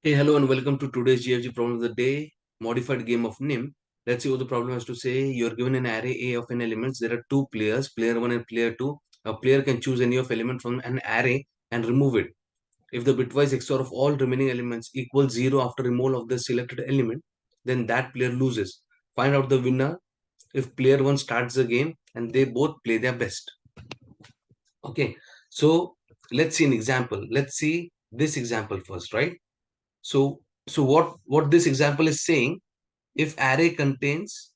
Hey, hello, and welcome to today's GFG problem of the day, modified game of NIM. Let's see what the problem has to say. You're given an array A of n elements. There are two players, player 1 and player 2. A player can choose any of element from an array and remove it. If the bitwise XOR of all remaining elements equals 0 after removal of the selected element, then that player loses. Find out the winner if player 1 starts the game and they both play their best. Okay, so let's see an example. Let's see this example first, right? So what this example is saying, if array contains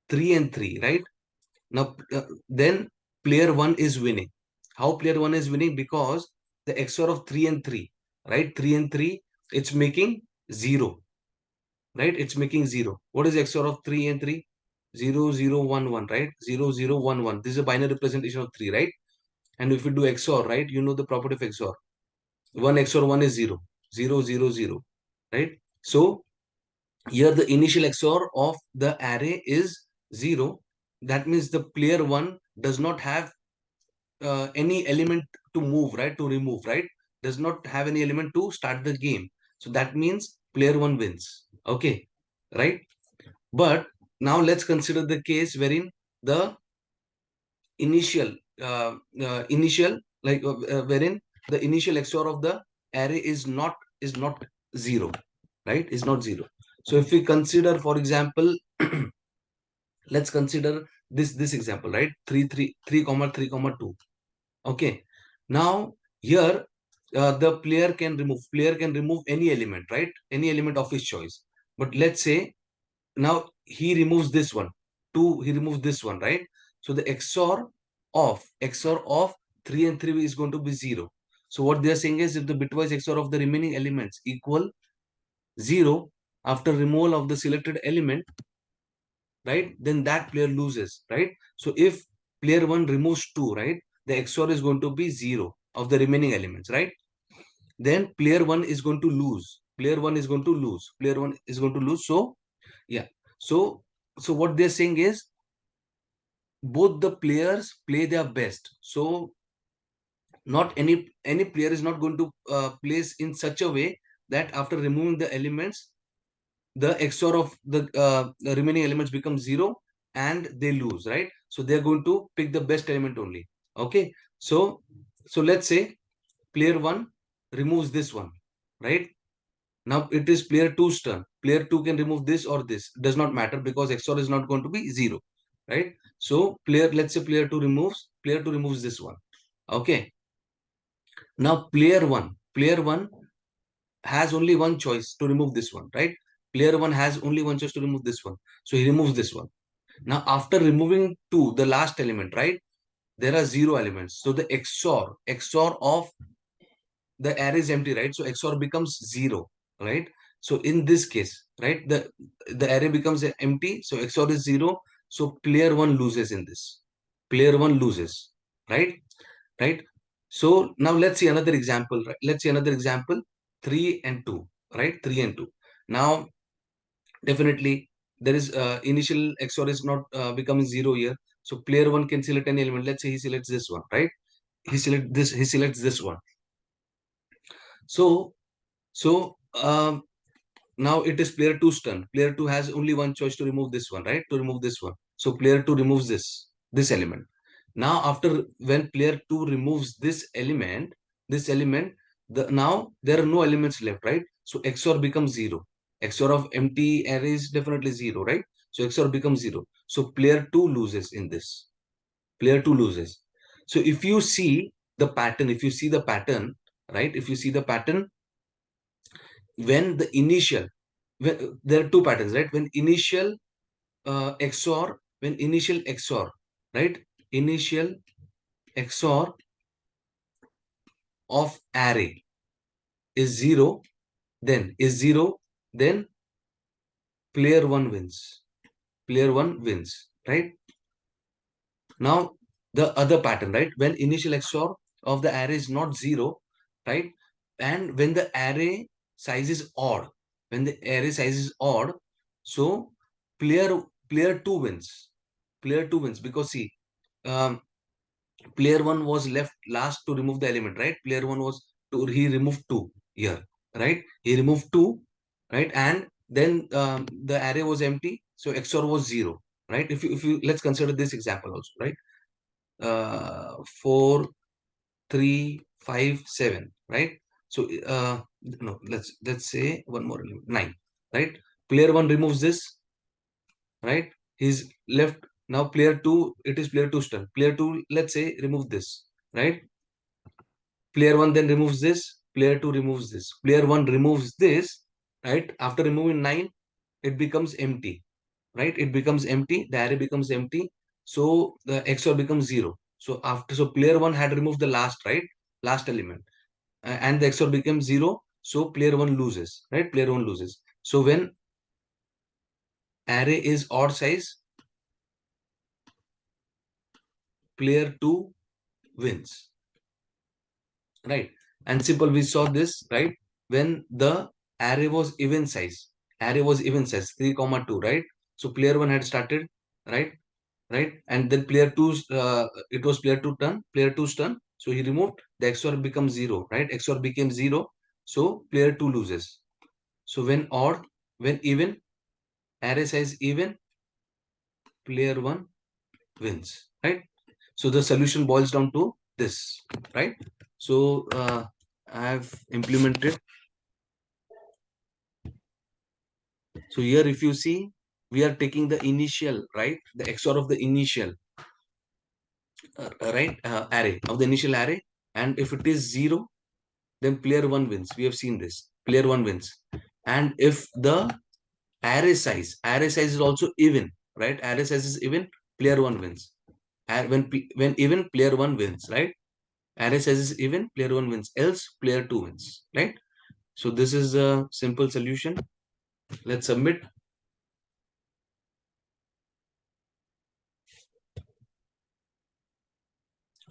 3 and 3, right? Now then player 1 is winning. How player 1 is winning? Because the XOR of 3 and 3, right? 3 and 3, it's making 0, right? It's making 0. What is XOR of 3 and 3? 0, 0, 1, 1, right? 0, 0, 1, 1. This is a binary representation of 3, right? And if you do XOR, right, you know the property of XOR. 1 XOR 1 is 0, 0, 0, 0, right? So here the initial XOR of the array is 0. That means the player 1 does not have any element to move, right? To remove, right? Does not have any element to start the game. So that means player 1 wins. Okay, right? But now let's consider the case wherein the initial, initial, wherein the initial XOR of the array is not 0, right? Is not 0. So if we consider, for example, let's consider this example, right? 3 comma 3 comma 2. Okay, now here the player can remove any element, right? Any element of his choice. But let's say now he removes this one, 2, he removes this one, right? So the XOR of 3 and 3 is going to be 0. So what they are saying is, if the bitwise XOR of the remaining elements equal 0 after removal of the selected element, right, then that player loses, right? So if player 1 removes 2, right, the XOR is going to be 0 of the remaining elements, right? Then player 1 is going to lose. Player 1 is going to lose. Player 1 is going to lose. So, yeah. So what they're saying is both the players play their best. So not any player is not going to place in such a way that after removing the elements, the XOR of the remaining elements becomes 0 and they lose, right? So they're going to pick the best element only. Okay. So let's say player 1 removes this one, right? Now it is player 2's turn. Player 2 can remove this or this. Does not matter because XOR is not going to be 0, right? So let's say player 2 removes this one. Okay. Now player 1 has only one choice to remove this one, right? Player 1 has only one choice to remove this one. So he removes this one. Now, after removing 2, the last element, right? There are 0 elements. So the XOR of the array is empty, right? So XOR becomes 0, right? So in this case, right, the array becomes empty. So XOR is 0. So player 1 loses in this. Player 1 loses, right? Right? So now let's see another example, right? Let's see another example, 3 and 2, right? 3 and 2. Now, definitely, there is initial XOR is not becoming 0 here. So player 1 can select any element. Let's say he selects this one, right? He selects this one. So, so now it is player 2's turn. Player 2 has only one choice to remove this one, right? To remove this one. So player 2 removes this element. Now after when player 2 removes this element, now there are no elements left, right? So XOR becomes 0. XOR of empty array is definitely 0, right? So XOR becomes 0. So player 2 loses in this. Player 2 loses. So if you see the pattern, right? If you see the pattern, when the initial when, there are two patterns, right? When initial XOR, right? Initial XOR of array is 0, then player 1 wins. Player 1 wins, right? Now the other pattern, right? When initial XOR of the array is not 0, right? And when the array size is odd, so player player 2 wins. Player 2 wins because see, um, player 1 was left last to remove the element, right? Player 1 was to he removed 2 here, right? He removed 2, right? And then the array was empty, so XOR was 0, right? If you let's consider this example also, right? 4, 3, 5, 7, right? So no, let's say one more element, 9, right? Player 1 removes this, right? He's left. Now player 2, it is player 2's turn. Player 2, let's say, remove this, right? Player 1 then removes this, player 2 removes this, player 1 removes this, right? After removing 9, it becomes empty, right? It becomes empty, the array becomes empty, so the XOR becomes 0. So player 1 had removed the last, right? Last element, and the XOR becomes 0, so player 1 loses, right? Player 1 loses. So when array is odd size, player 2 wins, right? And simple, we saw this, right? When the array was even size, 3 comma 2, right? So player 1 had started, right? Right, and then player 2's it was player 2 turn, player 2's turn, so he removed, the XOR becomes 0, right? XOR became 0, so player 2 loses. So when odd, when even, array size even, player 1 wins, right? So the solution boils down to this, right? So I have implemented. So here, if you see, we are taking the initial, right? The XOR of the initial, right? Array of the initial array. And if it is 0, then player 1 wins. We have seen this. Player 1 wins. And if the array size is also even, right? Array size is even, player 1 wins. And when even, player 1 wins, right? Array size is even, player 1 wins. Else, player 2 wins, right? So this is a simple solution. Let's submit.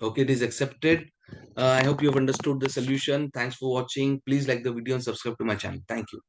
Okay, it is accepted. I hope you have understood the solution. Thanks for watching. Please like the video and subscribe to my channel. Thank you.